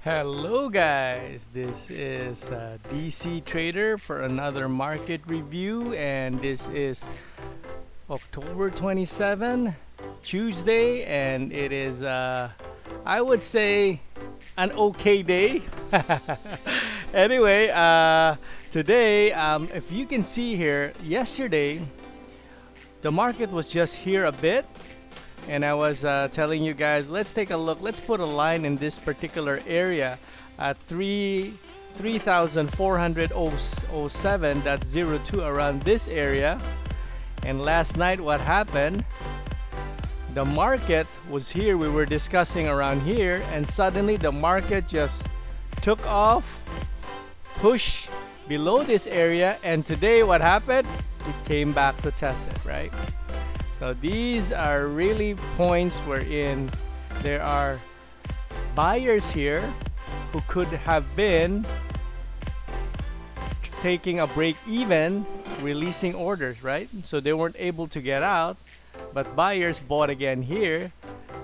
Hello guys, this is DC Trader for another market review, and this is October 27, Tuesday, and it is I would say an okay day. Anyway, today, if you can see here, yesterday the market was just here a bit, and I was telling you guys, let's take a look. Let's put a line in this particular area at 3,407.02 around this area. And last night, what happened? The market was here. We were discussing around here, and suddenly the market just took off, pushed below this area, and today what happened? It came back to test it, right? So these are really points wherein there are buyers here who could have been taking a break even, releasing orders, right? So they weren't able to get out, but buyers bought again here,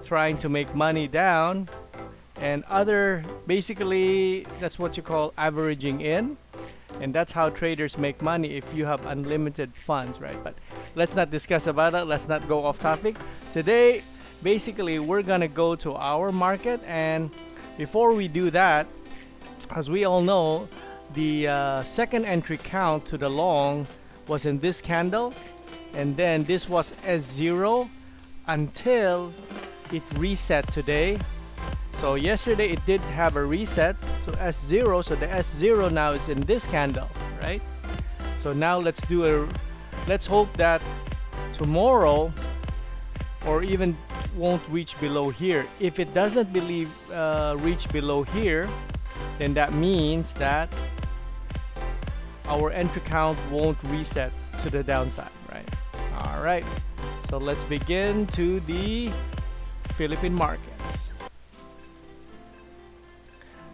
trying to make money down, and basically that's what you call averaging in. And that's how traders make money if you have unlimited funds, right? But let's not discuss about that. Let's not go off topic. Today, basically, we're gonna go to our market, and before we do that, as we all know, the second entry count to the long was in this candle, and then this was S0 until it reset today. So yesterday it did have a reset, so S0, so the S0 now is in this candle, right? So now let's hope that tomorrow or even won't reach below here. If it doesn't reach below here, then that means that our entry count won't reset to the downside, right? All right, so let's begin to the Philippine markets.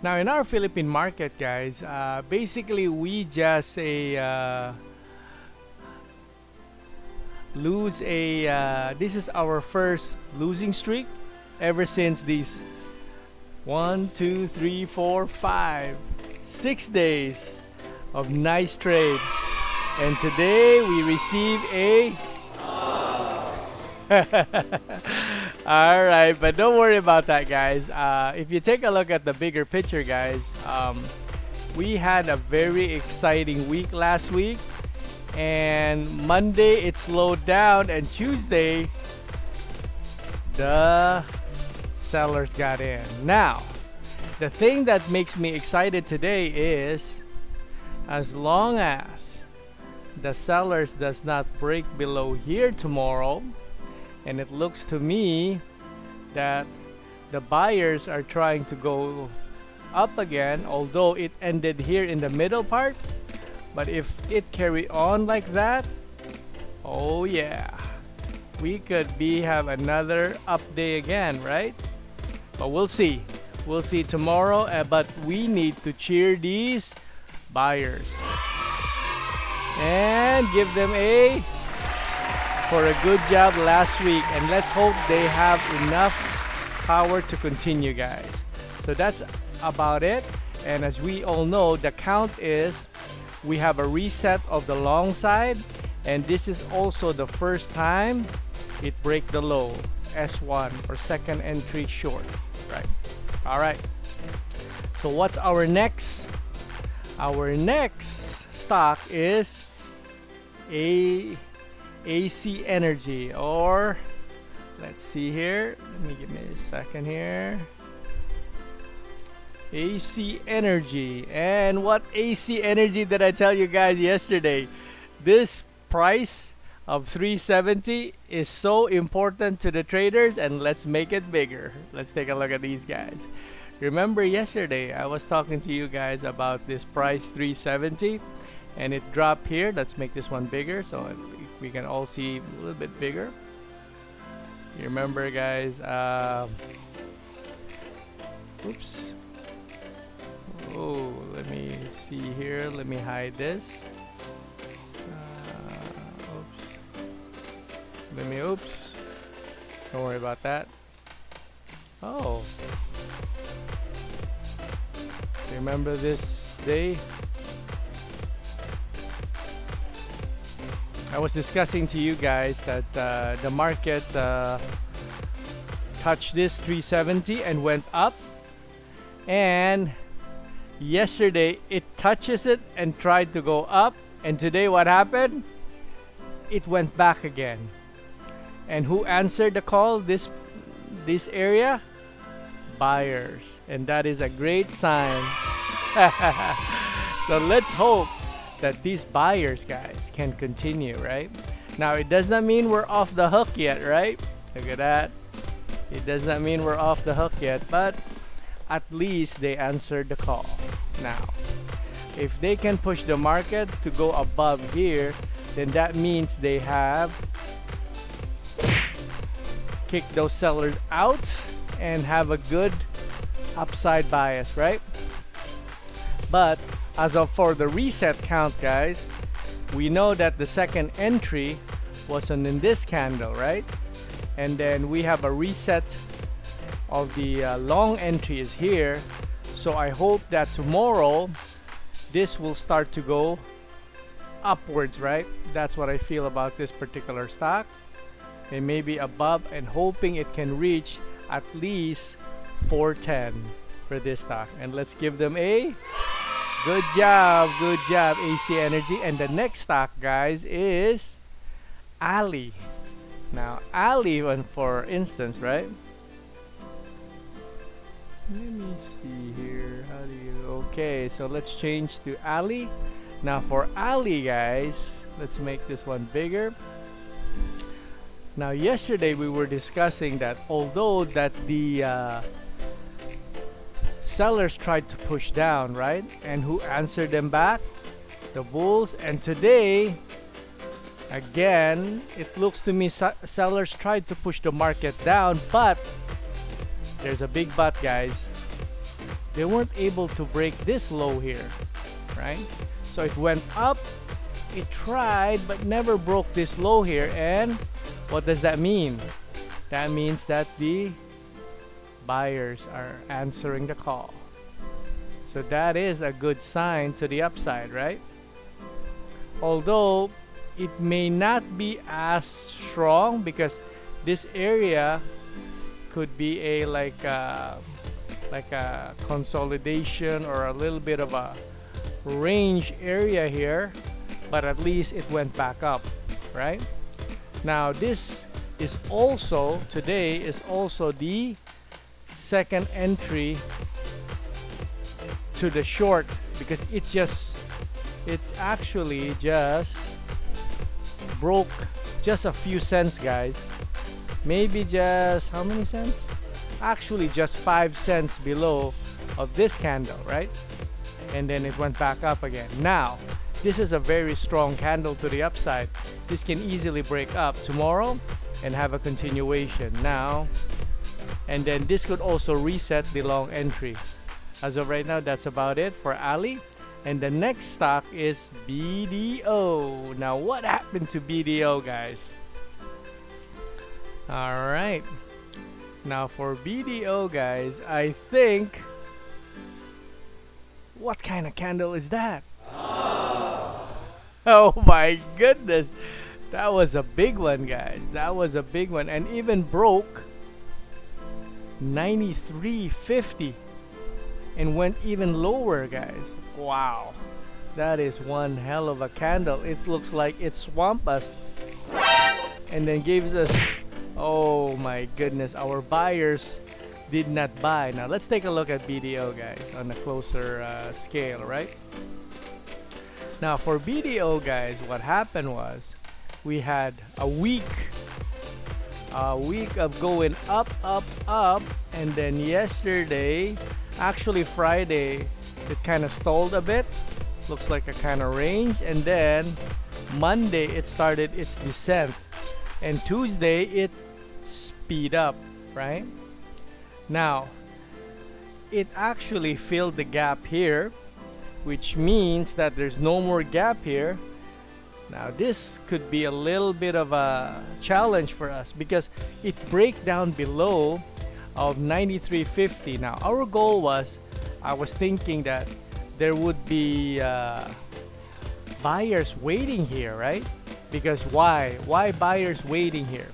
Now in our Philippine market, guys, basically we just this is our first losing streak ever since these 1, 2, 3, 4, 5, 6 days of nice trade, and today we receive a Alright, but don't worry about that, guys. If you take a look at the bigger picture, guys, we had a very exciting week last week, and Monday it slowed down, and Tuesday the sellers got in. Now, the thing that makes me excited today is, as long as the sellers does not break below here tomorrow, and it looks to me that the buyers are trying to go up again, although it ended here in the middle part. But if it carry on like that, oh yeah, we could have another up day again, right? But we'll see. We'll see tomorrow, but we need to cheer these buyers and give them for a good job last week, and let's hope they have enough power to continue, guys. So that's about it. And as we all know, the count is we have a reset of the long side, and this is also the first time it break the low, S1, or second entry short, right? All right, so what's our next stock is AC Energy, or let's see here, give me a second here. AC Energy. And what AC Energy did I tell you guys yesterday? This price of 370 is so important to the traders, and let's make it bigger. Let's take a look at these guys. Remember yesterday I was talking to you guys about this price 370, and it dropped here. Let's make this one bigger so we can all see a little bit bigger. You remember, guys, oops. Oh, let me see here. Let me hide this. Oops. Don't worry about that. Oh. Remember this day? I was discussing to you guys that the market touched this 370 and went up, and yesterday it touches it and tried to go up, and today what happened? It went back again. And who answered the call? This area? Buyers. And that is a great sign. So let's hope that these buyers, guys, can continue, right? Now, it does not mean we're off the hook yet, right? Look at that. It does not mean we're off the hook yet, but at least they answered the call. Now, if they can push the market to go above here, then that means they have kicked those sellers out and have a good upside bias, right? But as of for the reset count, guys, we know that the second entry was in this candle, right? And then we have a reset of the long entry is here. So I hope that tomorrow this will start to go upwards, right? That's what I feel about this particular stock. It may be above, and hoping it can reach at least 410 for this stock. And let's give them a good job, AC Energy. And the next stock, guys, is Ali. Now, Ali, for instance, right? Let me see here. How do you? Okay, so let's change to Ali. Now, for Ali, guys, let's make this one bigger. Now, yesterday we were discussing that although that the sellers tried to push down, right? And who answered them back? The bulls. And today, again, it looks to me sellers tried to push the market down, but there's a big but, guys. They weren't able to break this low here, right? So it went up, it tried, but never broke this low here. And what does that mean? That means that the buyers are answering the call. So that is a good sign to the upside, right? Although it may not be as strong because this area could be a like a consolidation or a little bit of a range area here, but at least it went back up, right? Now this is also, today is also the second entry to the short, because it actually just broke just a few cents, guys. Maybe just how many cents? Actually just 5 cents below of this candle, right? And then it went back up again. Now this is a very strong candle to the upside. This can easily break up tomorrow and have a continuation now, and then this could also reset the long entry. As of right now, that's about it for Ali. And the next stock is BDO. Now what happened to BDO, guys? Alright, now for BDO, guys, I think, what kind of candle is that? Oh my goodness, that was a big one, guys. That was a big one, and even broke 93.50 and went even lower, guys. Wow, that is one hell of a candle. It looks like it swamped us and then gives us, oh my goodness, our buyers did not buy. Now let's take a look at BDO, guys, on a closer scale, right? Now for BDO, guys, what happened was we had a week of going up, and then yesterday, actually Friday, it kind of stalled a bit. Looks like a kind of range, and then Monday it started its descent, and Tuesday it speed up, right? Now it actually filled the gap here, which means that there's no more gap here. Now this could be a little bit of a challenge for us because it break down below of 93.50. Now our goal was I was thinking that there would be buyers waiting here, right? Because why buyers waiting here?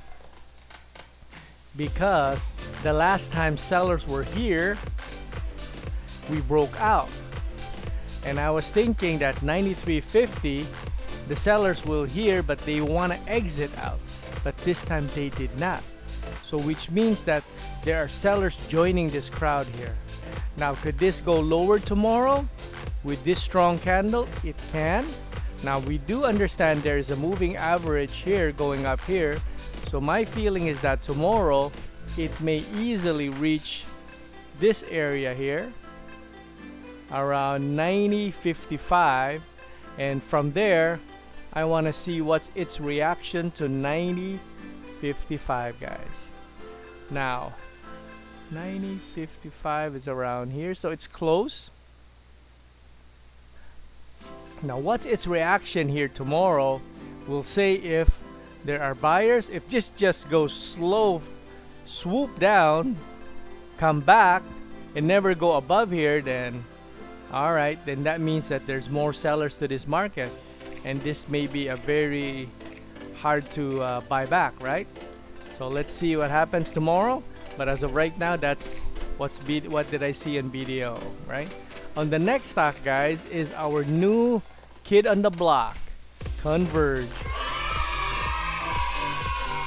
Because the last time sellers were here, we broke out, and I was thinking that 93.50 the sellers will here, but they want to exit out, but this time they did not. So which means that there are sellers joining this crowd here. Now, could this go lower tomorrow with this strong candle? It can. Now, we do understand there is a moving average here going up here. So my feeling is that tomorrow it may easily reach this area here around 90.55, and from there I want to see what's its reaction to 90.55, guys. Now 90.55 is around here, so it's close. Now what's its reaction here tomorrow will say if there are buyers. If this just goes slow, swoop down, come back, and never go above here, then alright, then that means that there's more sellers to this market, and this may be a very hard to buy back, right? So let's see what happens tomorrow. But as of right now, that's what did I see in BDO, right? On the next stock, guys, is our new kid on the block, Converge.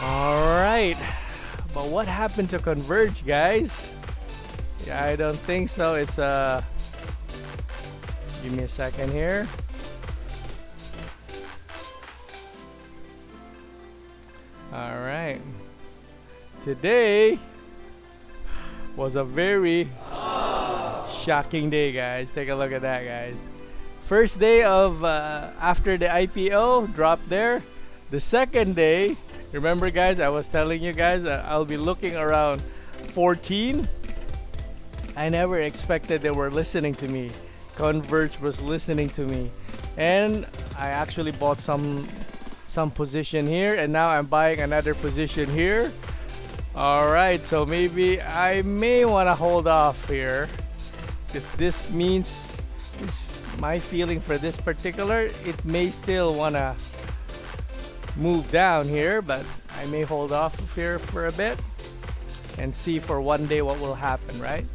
Alright, but what happened to Converge, guys? Yeah, I don't think so. It's give me a second here. Alright, today was a very shocking day, guys. Take a look at that, guys. First day of after the IPO, dropped there. The second day, remember, guys, I was telling you guys I'll be looking around 14. I never expected they were listening to me. Converge was listening to me, and I actually bought some position here, and now I'm buying another position here. Alright, so maybe I may want to hold off here, because this means my feeling for this particular, it may still want to move down here, but I may hold off here for a bit and see for one day what will happen, right?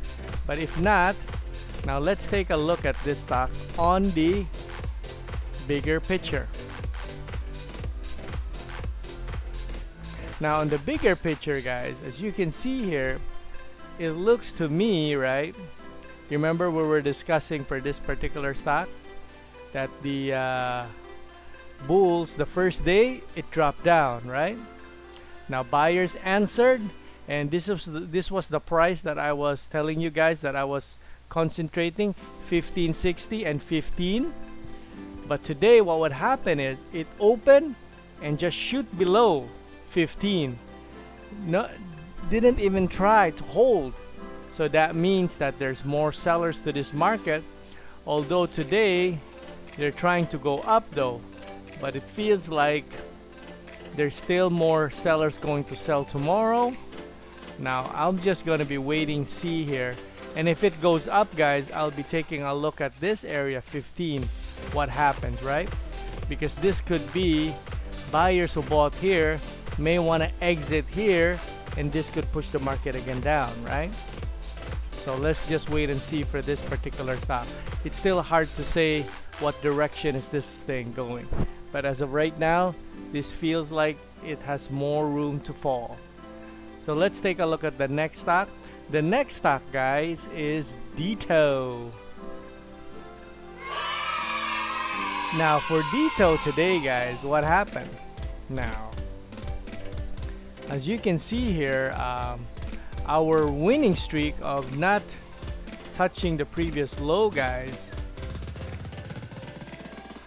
But if not, now let's take a look at this stock on the bigger picture. Now on the bigger picture, guys, as you can see here, it looks to me, right? You remember we were discussing for this particular stock that the bulls, the first day it dropped down, right? Now buyers answered, and this was the price that I was telling you guys that I was concentrating, 15.60 and 15. But today what would happen is it opened and just shoot below 15. No, didn't even try to hold. So that means that there's more sellers to this market, although today they're trying to go up though, but it feels like there's still more sellers going to sell tomorrow. Now I'm just gonna be waiting, see here, and if it goes up, guys, I'll be taking a look at this area 15, what happens, right? Because this could be buyers who bought here may want to exit here, and this could push the market again down, right? So let's just wait and see for this particular stock. It's still hard to say what direction is this thing going, but as of right now, this feels like it has more room to fall. So let's take a look at the next stock. The next stock, guys, is DITO. Now for DITO today, guys, what happened? Now, as you can see here, our winning streak of not touching the previous low, guys,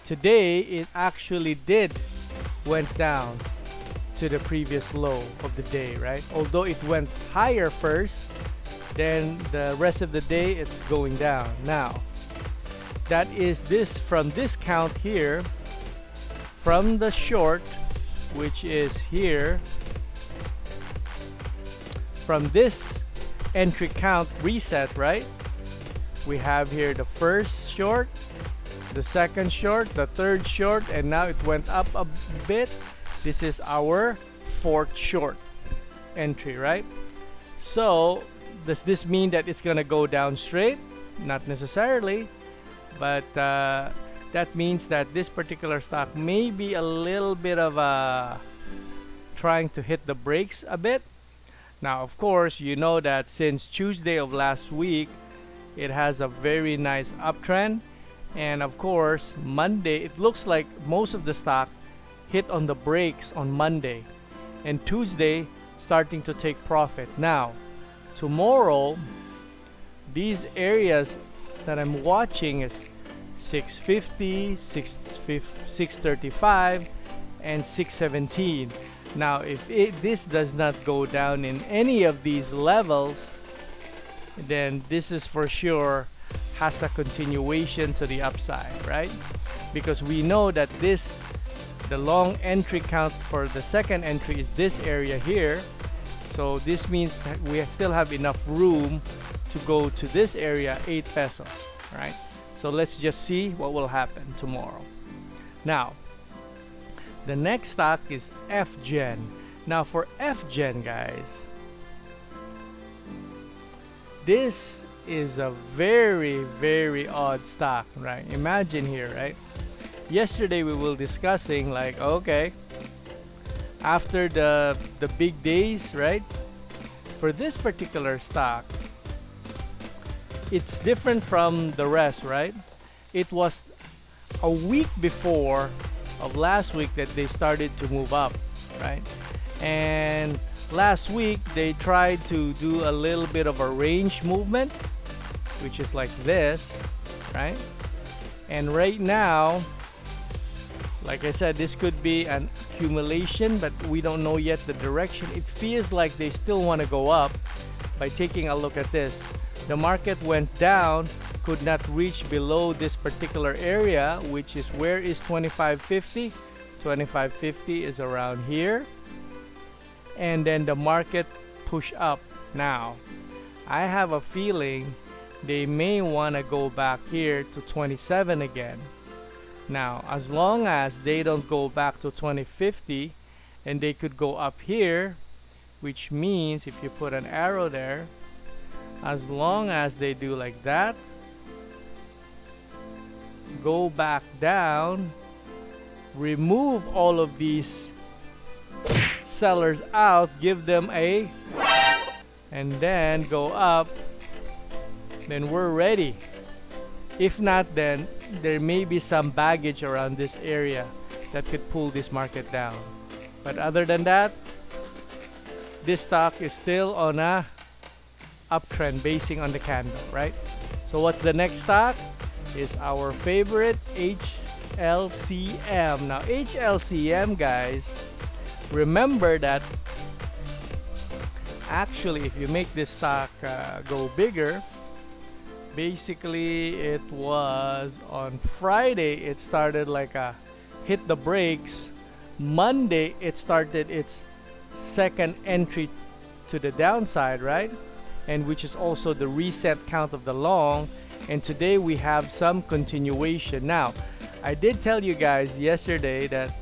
today it actually went down to the previous low of the day, right? Although it went higher first, then the rest of the day it's going down. Now that is this from this count here, from the short, which is here, from this entry count reset, right? We have here the first short, the second short, the third short, and now it went up a bit. This is our fourth short entry, right? So does this mean that it's gonna go down straight? Not necessarily, but that means that this particular stock may be a little bit of trying to hit the brakes a bit. Now, of course, you know that since Tuesday of last week, it has a very nice uptrend. And of course, Monday, it looks like most of the stock hit on the brakes on Monday. And Tuesday, starting to take profit. Now, tomorrow, these areas that I'm watching is 650, 635, and 617. Now, if this does not go down in any of these levels, then this is for sure has a continuation to the upside, right? Because we know that the long entry count for the second entry is this area here. So this means that we still have enough room to go to this area, 8 pesos, right? So let's just see what will happen tomorrow. Now, the next stock is FGEN. Now for FGEN, guys, this is a very, very odd stock, right? Imagine here, right? Yesterday we were discussing like, okay, after the big days, right? For this particular stock, it's different from the rest, right? It was a week before of last week that they started to move up, right? And last week they tried to do a little bit of a range movement, which is like this, right? And right now, like I said, this could be an accumulation, but we don't know yet the direction. It feels like they still want to go up. By taking a look at this, the market went down, could not reach below this particular area, which is where is 2550. 2550 is around here, and then the market push up. Now I have a feeling they may want to go back here to 27 again. Now, as long as they don't go back to 2050, and they could go up here, which means if you put an arrow there, as long as they do like that, go back down, remove all of these sellers out, give them a, and then go up, then we're ready. If not, then there may be some baggage around this area that could pull this market down. But other than that, this stock is still on a uptrend basing on the candle, right? So what's the next stock? Is our favorite HLCM. Now HLCM, guys, remember that actually if you make this stock go bigger, basically it was on Friday it started like a hit the brakes. Monday it started its second entry to the downside, right? And which is also the reset count of the long, and today we have some continuation. Now I did tell you guys yesterday that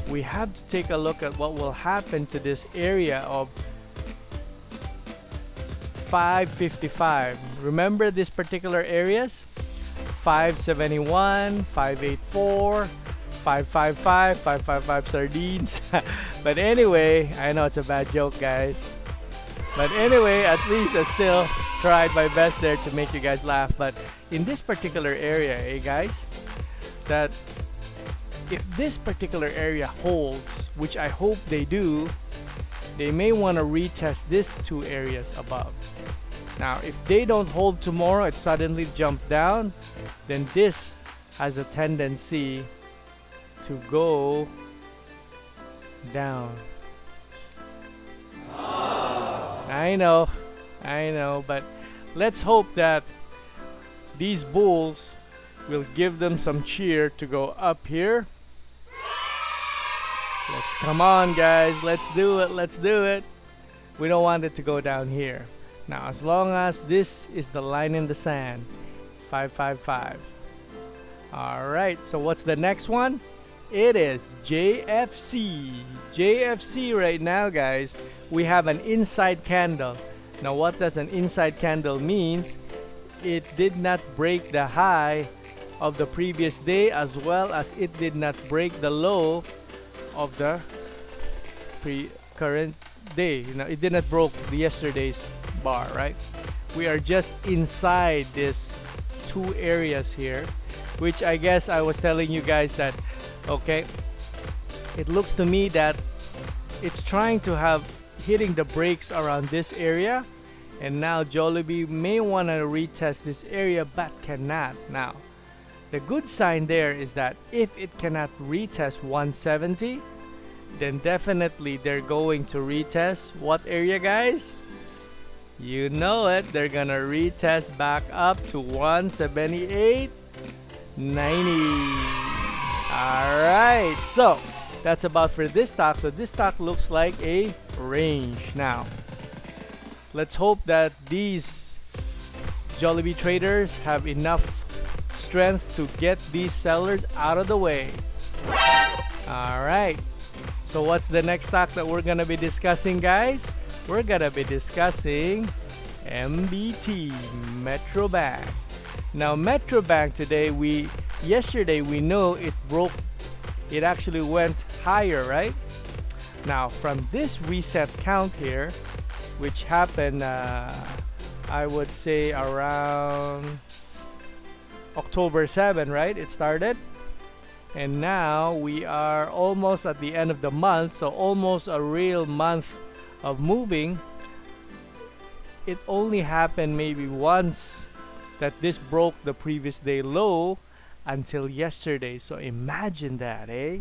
we have to take a look at what will happen to this area of 555. Remember these particular areas? 571, 584, 555, 555 sardines. But anyway, I know it's a bad joke, guys. But anyway, at least I still tried my best there to make you guys laugh. But in this particular area, guys, that if this particular area holds, which I hope they do, they may want to retest these two areas above. Now, if they don't hold tomorrow, it suddenly jumped down, then this has a tendency to go down. I know, but let's hope that these bulls will give them some cheer to go up here. Let's come on, guys, let's do it. We don't want it to go down here. Now, as long as this is the line in the sand 555. All right, so what's the next one? It is JFC. JFC right now, guys, we have an inside candle. Now, what does an inside candle means? It did not break the high of the previous day, as well as it did not break the low of the current day. You know, it did not broke yesterday's bar, right? We are just inside this two areas here, which I guess I was telling you guys that, okay, it looks to me that it's trying to have hitting the brakes around this area, and now Jollibee may want to retest this area but cannot. Now, the good sign there is that if it cannot retest 170, then definitely they're going to retest what area, guys? You know it, they're gonna retest back up to 178.90. Alright, so that's about for this stock. So this stock looks like a range. Now, let's hope that these Jollibee traders have enough strength to get these sellers out of the way. Alright, so what's the next stock that we're gonna be discussing, guys? We're gonna be discussing MBT, Metro Bank. Now, Metro Bank today, yesterday we know it broke, it actually went higher, right? Now, from this reset count here, which happened, I would say around October 7, right? It started. And now we are almost at the end of the month, so almost a real month of moving. It only happened maybe once that this broke the previous day low until yesterday. So imagine that, eh?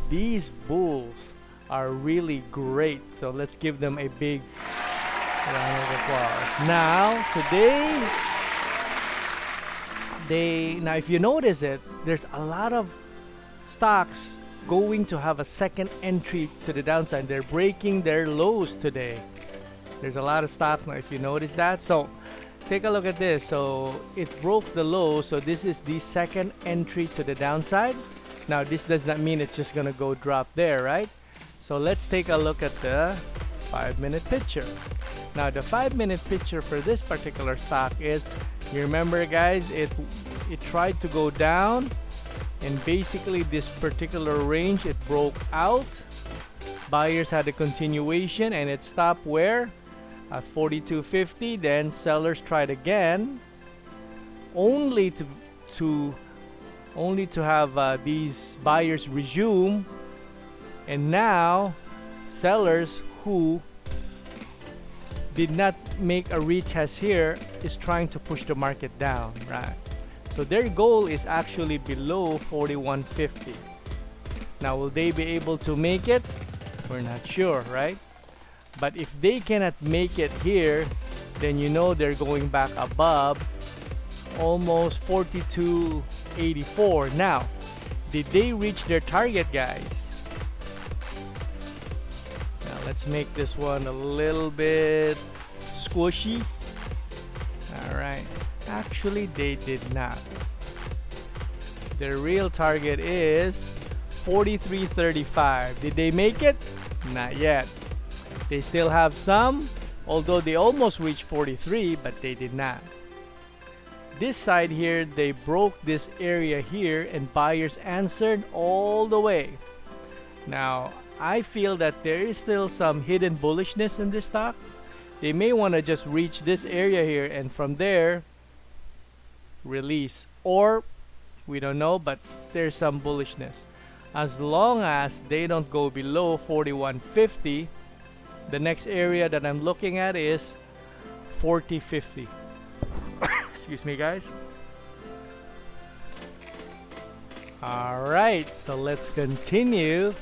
These bulls are really great. So let's give them a big round of applause. Now, today, now if you notice it, there's a lot of stocks going to have a second entry to the downside. They're breaking their lows today. There's a lot of stocks now, if you notice that. So take a look at this. So it broke the low, so this is the second entry to the downside. Now this does not mean it's just gonna go drop there, right? So let's take a look at the 5-minute picture. Now the 5-minute picture for this particular stock is, you remember, guys, it tried to go down, and basically this particular range it broke out. Buyers had a continuation and it stopped where? At 42.50. Then sellers tried again, only to have these buyers resume, and now sellers who did not make a retest here is trying to push the market down, right? So their goal is actually below 41.50. Now, will they be able to make it? We're not sure, right? But if they cannot make it here, then you know they're going back above almost 42.84. Now, did they reach their target, guys? Now, let's make this one a little bit squishy. All right. Actually, they did not. Their real target is 43.35. Did they make it? Not yet. They still have some, although they almost reached 43, but they did not. This side here, they broke this area here, and buyers answered all the way. Now, I feel that there is still some hidden bullishness in this stock. They may want to just reach this area here, and from there release, or we don't know, but there's some bullishness. As long as they don't go below 41.50, the next area that I'm looking at is 40.50. Excuse me, guys. All right, so let's continue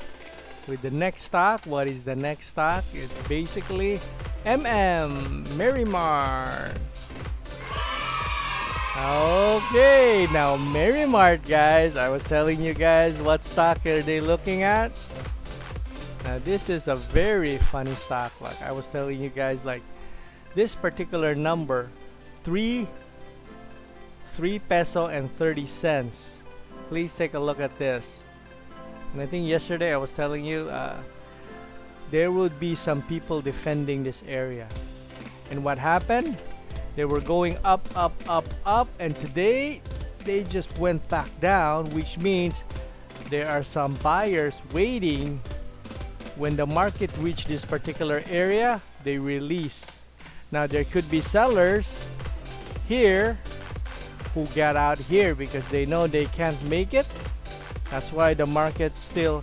with the next stock. What is the next stock? It's basically Merrimart. Okay, now Merrimart, guys, I was telling you guys what stock are they looking at. Now this is a very funny stock. Like I was telling you guys, like this particular number 3 3 peso and 30 cents. Please take a look at this. And I think yesterday I was telling you there would be some people defending this area. And what happened? They were going up, up, up, up, and today they just went back down, which means there are some buyers waiting. When the market reach this particular area, they release. Now there could be sellers here who got out here because they know they can't make it. That's why the market still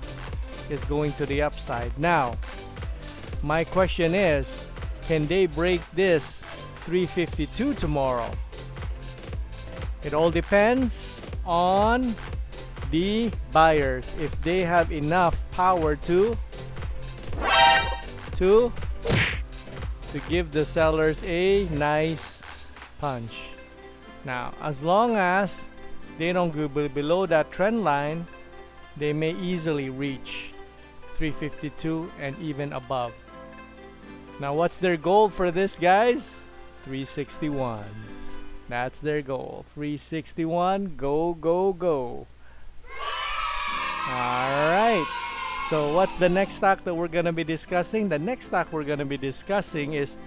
is going to the upside. Now, my question is, can they break this 352 tomorrow? It all depends on the buyers. If they have enough power to give the sellers a nice punch. Now, as long as they don't go below that trend line, they may easily reach 352 and even above. Now, what's their goal for this, guys? 361. That's their goal. 361. Go, go, go. Alright. So what's the next stock that we're going to be discussing? The next stock we're going to be discussing is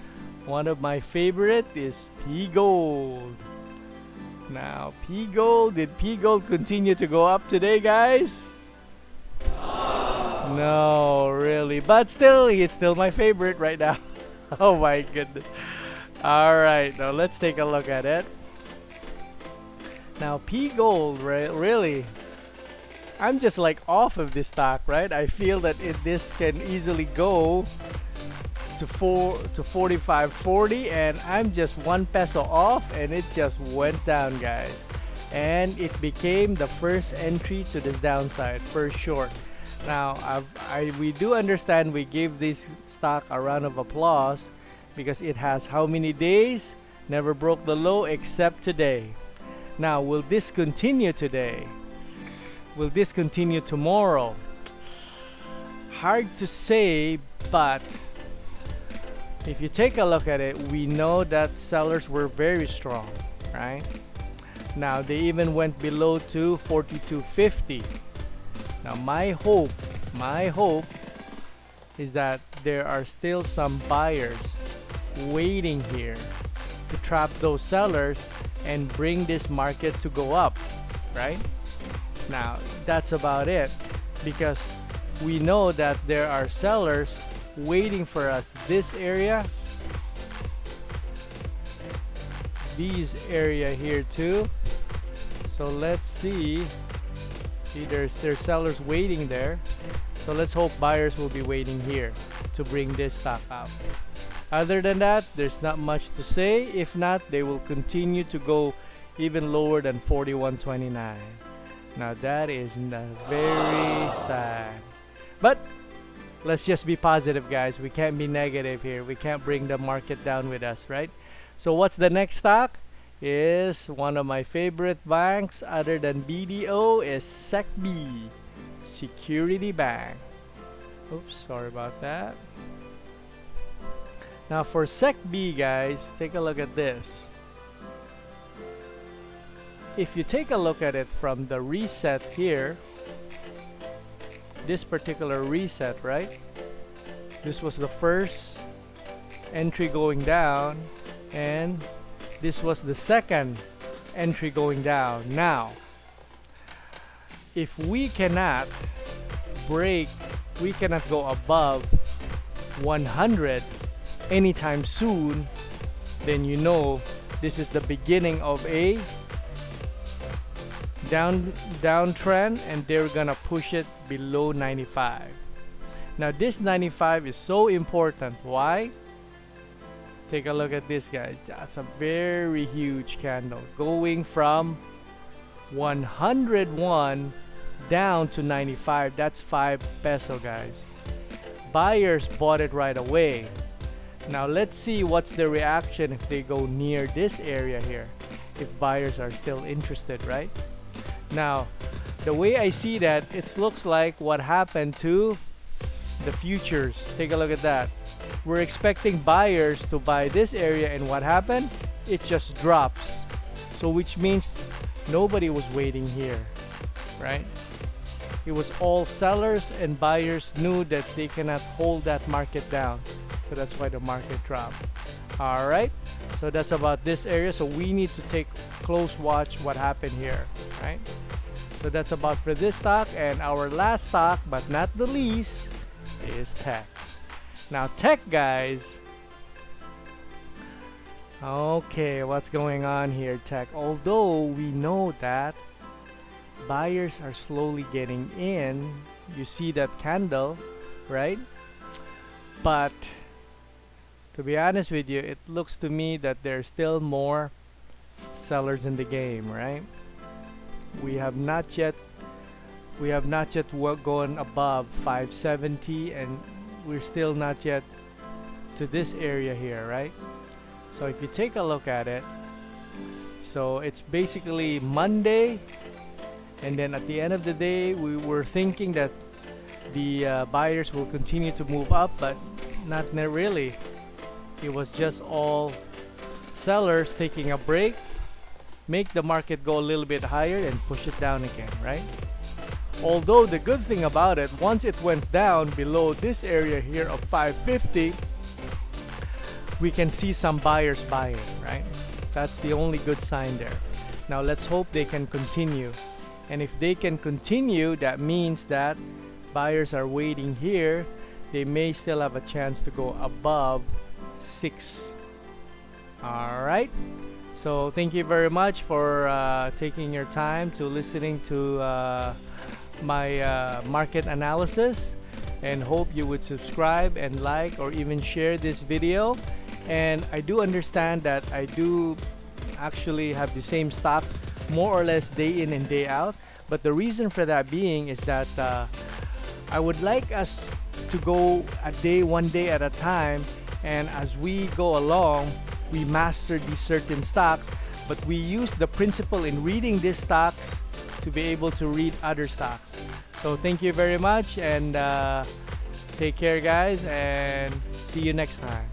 one of my favorite is PGOLD. Now, PGOLD, did PGOLD continue to go up today, guys? No, really. But still, it's still my favorite right now. Oh my goodness. Alright, now let's take a look at it. Now, PGOLD, really, I'm just like off of this stock, right? I feel that this can easily go to 45.40, and I'm just 1 peso off, and it just went down, guys. And it became the first entry to the downside, first short. Now, we do understand we give this stock a round of applause because it has how many days? Never broke the low except today. Now, will this continue today? Will this continue tomorrow? Hard to say, but if you take a look at it, we know that sellers were very strong, right? Now, they even went below to 42.50. Now, my hope is that there are still some buyers waiting here to trap those sellers and bring this market to go up, right? Now, that's about it, because we know that there are sellers waiting for us this area, these area here too. So let's see there's sellers waiting there. So let's hope buyers will be waiting here to bring this stock up. Other than that, there's not much to say. If not, they will continue to go even lower than 41.29. Now that is very sad. But let's just be positive, guys. We can't be negative here. We can't bring the market down with us, right? So what's the next stock? Is one of my favorite banks other than BDO is SECB Security Bank. Oops, sorry about that. Now for SECB, guys, take a look at this. If you take a look at it from the reset here, this particular reset, right? This was the first entry going down, and this was the second entry going down. Now, if we cannot break, we cannot go above 100 anytime soon, then you know this is the beginning of a downtrend, and they're gonna push it below 95. Now this 95 is so important. Why? Take a look at this, guys. That's a very huge candle going from 101 down to 95. That's 5 peso, guys. Buyers bought it right away. Now let's see what's the reaction if they go near this area here, if buyers are still interested, right? Now, the way I see that, it looks like what happened to the futures. Take a look at that. We're expecting buyers to buy this area, and what happened? It just drops. So which means nobody was waiting here, right? It was all sellers, and buyers knew that they cannot hold that market down. So that's why the market dropped. All right, so that's about this area. So we need to take close watch what happened here, right? So that's about for this stock. And our last stock, but not the least, is tech. Now tech, guys. Okay, what's going on here, tech? Although we know that buyers are slowly getting in, you see that candle, right? But to be honest with you, it looks to me that there's still more sellers in the game, right? We have not yet gone above 570, and we're still not yet to this area here, right? So if you take a look at it, so it's basically Monday, and then at the end of the day, we were thinking that the buyers will continue to move up, but not really. It was just all sellers taking a break, make the market go a little bit higher and push it down again, right? Although the good thing about it, once it went down below this area here of 550, we can see some buyers buying, right? That's the only good sign there. Now let's hope they can continue. And if they can continue, that means that buyers are waiting here. They may still have a chance to go above 6. All right. So thank you very much for taking your time to listening to my market analysis, and hope you would subscribe and like or even share this video. And I do understand that I do actually have the same stocks more or less day in and day out, but the reason for that being is that I would like us to go one day at a time, and as we go along we master these certain stocks, but we use the principle in reading these stocks to be able to read other stocks. So thank you very much, and take care, guys, and see you next time.